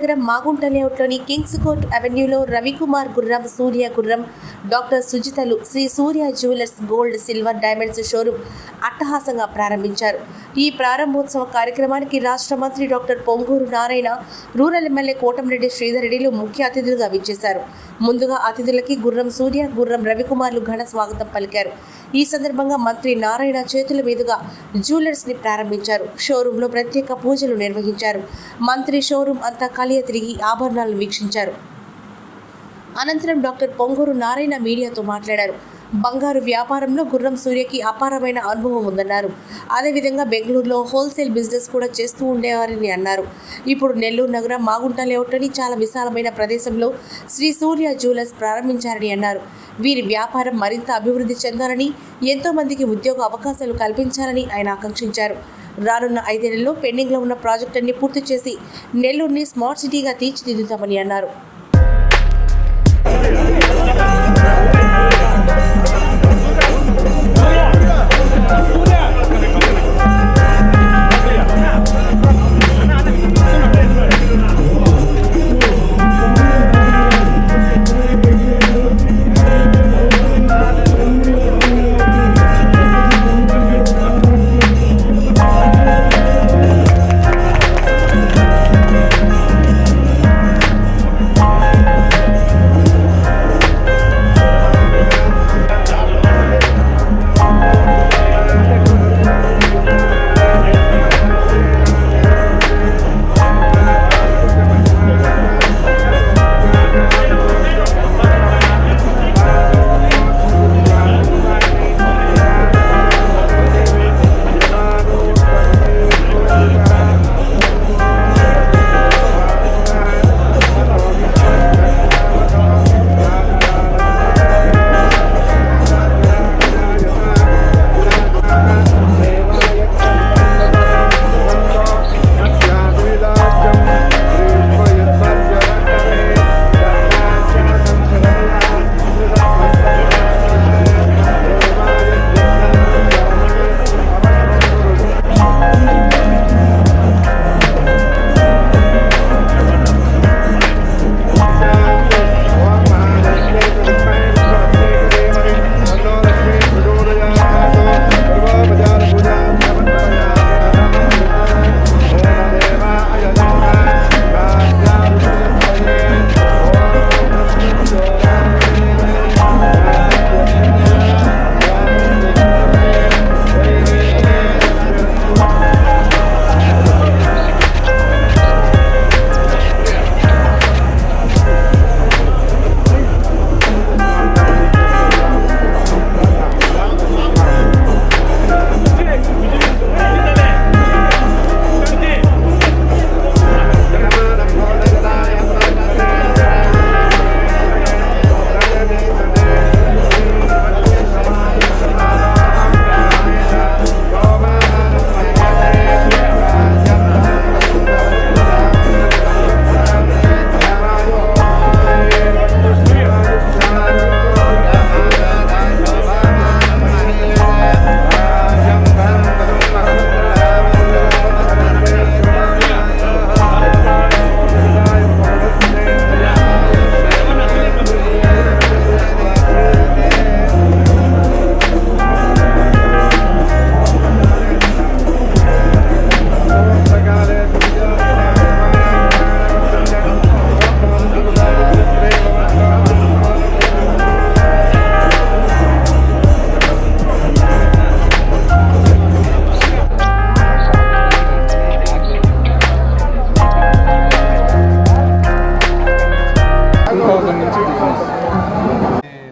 నగరం మాగుంట లేఅవుట్లోని Kings Court అవెన్యూలో రవికుమార్ గుర్రం, సూర్య గుర్రం, డాక్టర్ సుజితలు Sri Surya jewellers gold, silver, diamonds showroom అట్టహాసంగా ప్రారంభించారు. ఈ ప్రారంభోత్సవ కార్యక్రమానికి రాష్ట్ర మంత్రి doctor Ponguru Narayana, rural MLA Kotamreddy Sridhar రెడ్డిలు ముఖ్య అతిథులుగా విచ్చేశారు. ముందుగా అతిథులకి గుర్రం సూర్య, గుర్రం రవికుమార్లు ఘన స్వాగతం పలికారు. ఈ సందర్భంగా మంత్రి నారాయణ చేతుల మీదుగా జ్యువెలర్స్ ని ప్రారంభించారు. షోరూంలో ప్రత్యేక పూజలు నిర్వహించారు. మంత్రి షోరూం అంతా కలియ తిరిగి ఆభరణాలను వీక్షించారు. అనంతరం డాక్టర్ పొంగూరు నారాయణ మీడియాతో మాట్లాడారు. బంగారు వ్యాపారంలో గుర్రం సూర్యకి అపారమైన అనుభవం ఉందన్నారు. అదేవిధంగా బెంగళూరులో హోల్సేల్ బిజినెస్ కూడా చేస్తూ ఉండేవారని అన్నారు. ఇప్పుడు నెల్లూరు నగరం మాగుంట లేఅవుట్లోని చాలా విశాలమైన ప్రదేశంలో శ్రీ సూర్య జ్యువెలర్స్ ప్రారంభించారని అన్నారు. వీరి వ్యాపారం మరింత అభివృద్ధి చెందాలని, ఎంతో మందికి ఉద్యోగ అవకాశాలు కల్పించాలని ఆయన ఆకాంక్షించారు. రానున్న 5 ఏళ్లలో పెండింగ్లో ఉన్న ప్రాజెక్టున్ని పూర్తి చేసి నెల్లూరుని స్మార్ట్ సిటీగా తీర్చిదిద్దుతామని అన్నారు.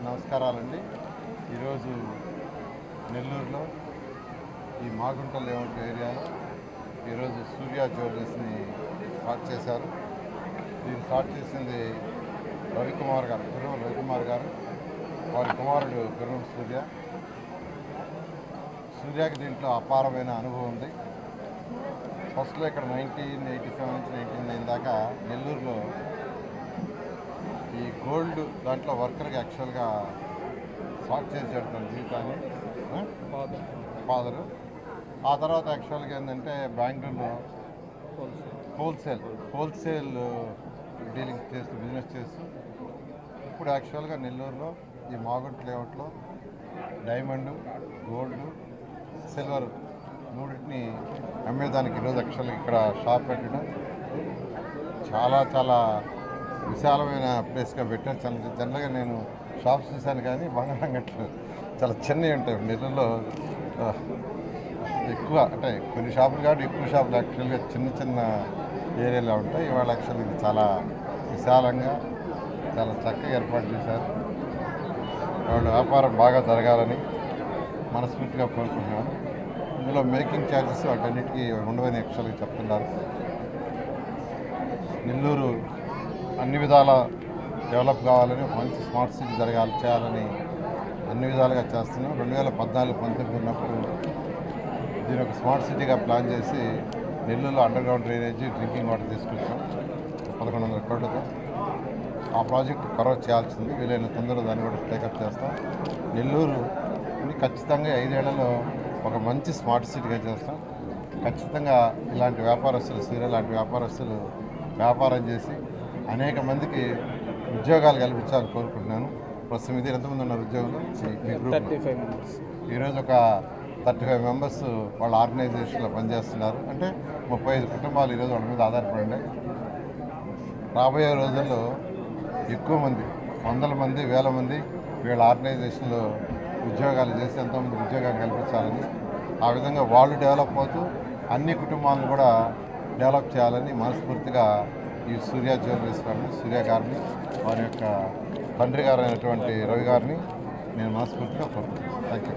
నమస్కారాలండి. ఈరోజు నెల్లూరులో ఈ మాగుంట లేఅవుట్ ఏరియాలో ఈరోజు సూర్య జ్యువెలర్స్ని స్టార్ట్ చేశారు. దీన్ని స్టార్ట్ చేసింది రవికుమార్ గారు, వారి కుమారుడు గుర్రం సూర్యకి దీంట్లో అపారమైన అనుభవం ఉంది. ఫస్ట్లో ఇక్కడ 1987 నుంచి 1999 దాకా నెల్లూరులో ఈ గోల్డ్ దాంట్లో వర్కర్కి యాక్చువల్గా స్టార్ట్ చేసాడు తన జీవితాన్ని ఫాదరు. ఆ తర్వాత యాక్చువల్గా ఏంటంటే బెంగళూరులో హోల్సేల్ డీలింగ్ చేస్తూ బిజినెస్ చేస్తూ ఇప్పుడు యాక్చువల్గా నెల్లూరులో ఈ మాగుంట లేఅవుట్లో డైమండ్, గోల్డ్, సిల్వర్ మూడింటిని అమ్మేదానికి ఈరోజు యాక్చువల్గా ఇక్కడ షాప్ పెట్టడం చాలా విశాలమైన ప్లేస్గా పెట్టాను. జనరల్గా నేను షాప్స్ చూశాను కానీ బంగారం గట్లు చాలా చిన్నవి ఉంటాయి. నెల్లూరులో ఎక్కువ అంటే కొన్ని షాపులు కాబట్టి ఎక్కువ షాపులు యాక్చువల్గా చిన్న ఏరియాలో ఉంటాయి. ఇవాళ యాక్చువల్గా ఇది చాలా విశాలంగా చాలా చక్కగా ఏర్పాటు చేశారు. వాళ్ళ వ్యాపారం బాగా జరగాలని మనస్ఫూర్తిగా కోరుకుంటున్నాను. ఇందులో మేకింగ్ ఛార్జెస్ వాటన్నిటికీ ఉండవని యాక్చువల్గా చెప్తున్నారు. నెల్లూరు అన్ని విధాల డెవలప్ కావాలని, మంచి స్మార్ట్ సిటీ చేయాలని అన్ని విధాలుగా చేస్తున్నాం. 2014-19 ఉన్నప్పుడు దీని ఒక స్మార్ట్ సిటీగా ప్లాన్ చేసి నెల్లూరులో under ground drainage, drinking water తీసుకొచ్చాం 1100 కోట్లతో. ఆ ప్రాజెక్టు కవర్ చేయాల్సింది, వీలైన తొందరగా దాన్ని కూడా టేకప్ చేస్తాం. నెల్లూరుని ఖచ్చితంగా 5 ఏళ్లలో ఒక మంచి స్మార్ట్ సిటీగా చేస్తాం. ఖచ్చితంగా ఇలాంటి వ్యాపారస్తులు, సూర్య లాంటి వ్యాపారస్తులు వ్యాపారం చేసి అనేక మందికి ఉద్యోగాలు కల్పించాలని కోరుకుంటున్నాను. ప్రస్తుతం ఇది ఎంతమంది ఉన్నారు ఉద్యోగులు? మీ గ్రూప్ 35 మెంబర్స్. ఈరోజు ఒక 35 మెంబర్స్ వాళ్ళ ఆర్గనైజేషన్లో పనిచేస్తున్నారు. అంటే 35 కుటుంబాలు ఈరోజు వాళ్ళ మీద ఆధారపడి ఉన్నాయి. రాబోయే రోజుల్లో ఎక్కువ మంది, వందల మంది, వేల మంది వీళ్ళ ఆర్గనైజేషన్లో ఉద్యోగాలు చేసి ఎంతోమంది ఉద్యోగాలు కల్పించాలని, ఆ విధంగా వాళ్ళు డెవలప్ అవుతూ అన్ని కుటుంబాలను కూడా డెవలప్ చేయాలని మనస్ఫూర్తిగా ఈ సూర్య జ్యువెలరీస్ వారిని, సూర్య గారిని, వారి యొక్క తండ్రి గారు అయినటువంటి రవి గారిని నేను మనస్ఫూర్తిగా కోరుకుంటున్నాను. Thank you.